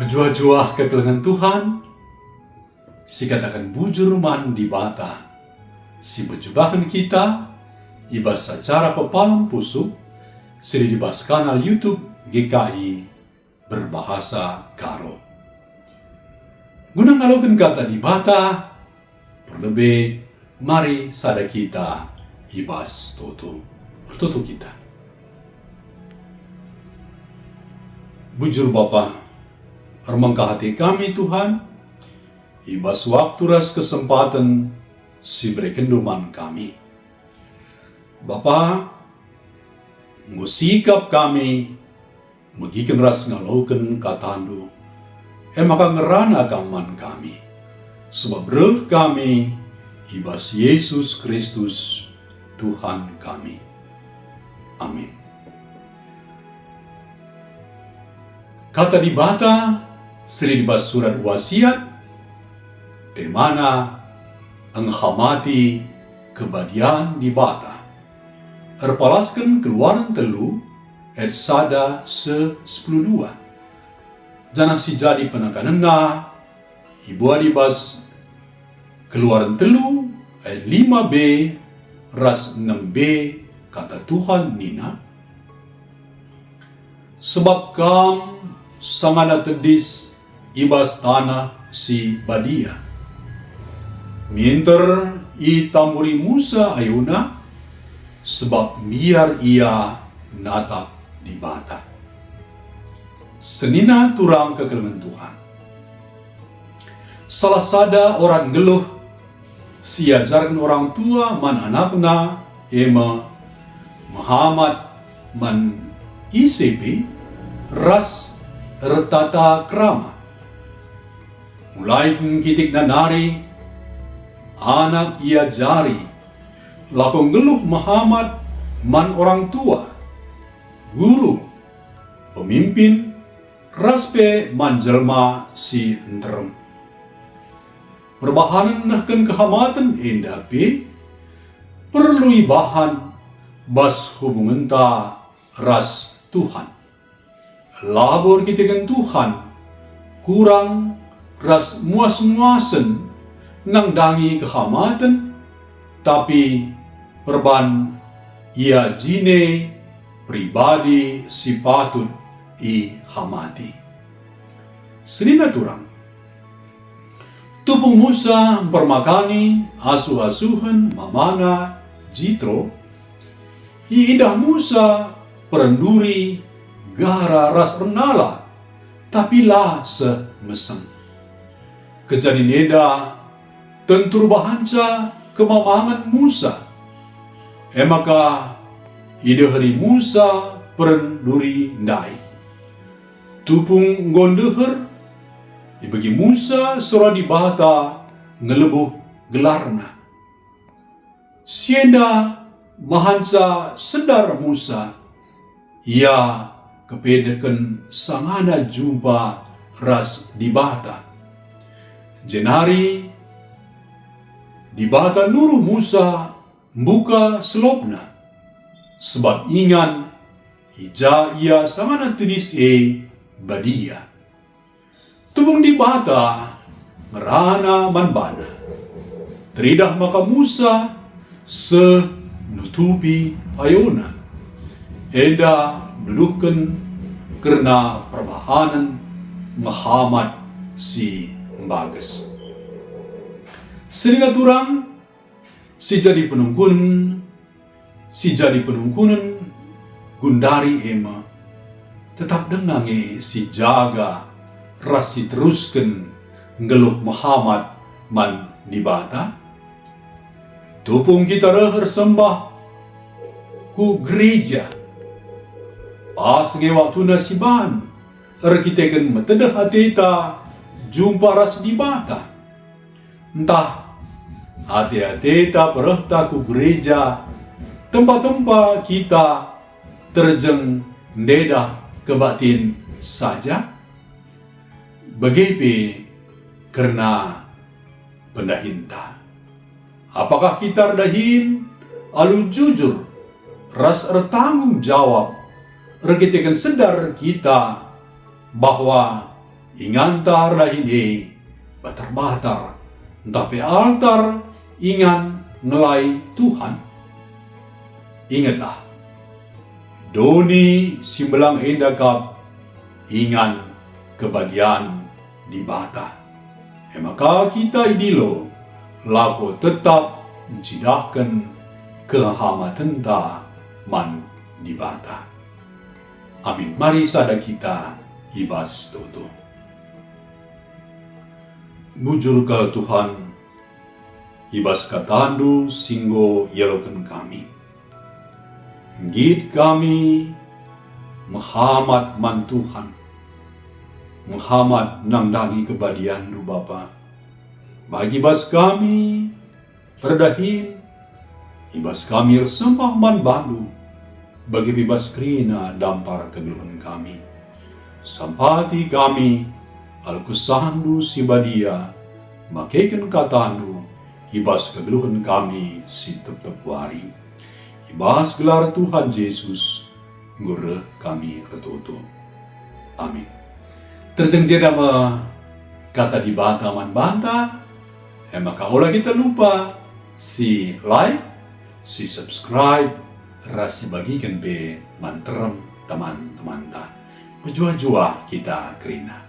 Berjuah-juah kekelengan Tuhan, si katakan bujur man di bata, si berjubahan kita, ibas secara pepalam pusuk, si dibas kanal YouTube GKI berbahasa Karo. Guna ngalokan kata di bata, perlebih mari sada kita ibas toto kita. Bujur Bapa, Armangkah hati kami Tuhan, ibas waktu ras kesempatan si beri kenduman kami. Bapa, ngusikap kami, magikan ras ngaloken katandu, maka ngerana kaman kami. Sebab roh kami, ibas Yesus Kristus, Tuhan kami. Amin. Kata di bata, seri dibas surat wasiat, di mana enghamati kebadian di bata. Erpalaskan keluaran telu, et sada se-10 Jana si jadi penekanana, ibu adibas keluaran telu, et 5b, ras 6b, kata Tuhan Nina. Sebab kam sangana tedis ibas tanah si badia. Minter i tamburi Musa ayuna, sebab biar ia natap di bata. Senina turang kekelengan Tuhan. Salah sada orang geluh, si ajarkan orang tua man anakna, ema Muhammad man ICP, ras retata krama. Mulai kitik nanari, anak ia jari, lapong geluh Muhammad man orang tua, guru, pemimpin, raspe manjelma si enterem. Perbahanan nahkan kehamatan endapi, perlu bahan bas hubungan ta ras Tuhan. Labor kita dengan Tuhan, kurang ras muas-muasen nang dangi kehamatan, tapi perban ia jine pribadi si patut i hamati. Senina turang, tupung Musa permakani asuh-asuhan mamana Jitro, iidah Musa perenduri gara ras renala, tapi lah semeseng. Kejadian eda tentur bahanca kemamangan Musa. Maka ide hari Musa perenduri ndai. Tupung gondeher, ibagi Musa sora di bata ngelebuh gelarna. Sienda mahanca sedar Musa, ia kepedekan sangana jumpa ras di bata. Jenari di bata nuru Musa buka selopna, sebab ingan hija ia sangana tulis badia. Tubung di bata merana manbana. Teridah maka Musa senutupi ayona. Enda duduhkan karena perbahanan Muhammad si bagas. Senina turang si jadi penungkunan gundari ema tetap dengange si jaga rasi teruskan ngeluh Muhammad man di bata. Tupung kita reher sembah ku gereja. Pas nge waktu nasiban, kita kan metedah hatita jumpa ras di bata. Entah hati-hati ta perhta ku gereja, tempat-tempat kita terjeng ndedah kebatin saja. Begitu karena pendahinta. Apakah kita dahin alu jujur ras ertanggung jawab, rekitekan sedar kita bahwa ingantar dahini batar-batar, tapi altar ingan ngelai Tuhan. Ingatlah, doni simbelang endakap ingan kebahagiaan di bata. Maka kita idilo laku tetap mencidakkan kehamatan ta man di bata. Amin. Mari sada kita ibas toto. Bujur kal Tuhan, ibas katandu singgo yelokan kami. Gid kami Muhammad man Tuhan, Muhammad nang dagi kebadian du Bapa. Bagi bas kami perdahin, ibas kami sempah man balu, bagi bibas krina dampar kegeluhan kami. Sampati kami alkusandu si badia, makaikan katandu, ibas kegeluhan kami si tep-tep wari. Ibas gelar Tuhan Yesus, ngure kami retutu. Amin. Terjengjer nama kata di banta man banta, maka olah kita lupa si like, si subscribe, rasi bagikan be manterem teman-teman ta. Menjua-jua kita kerina.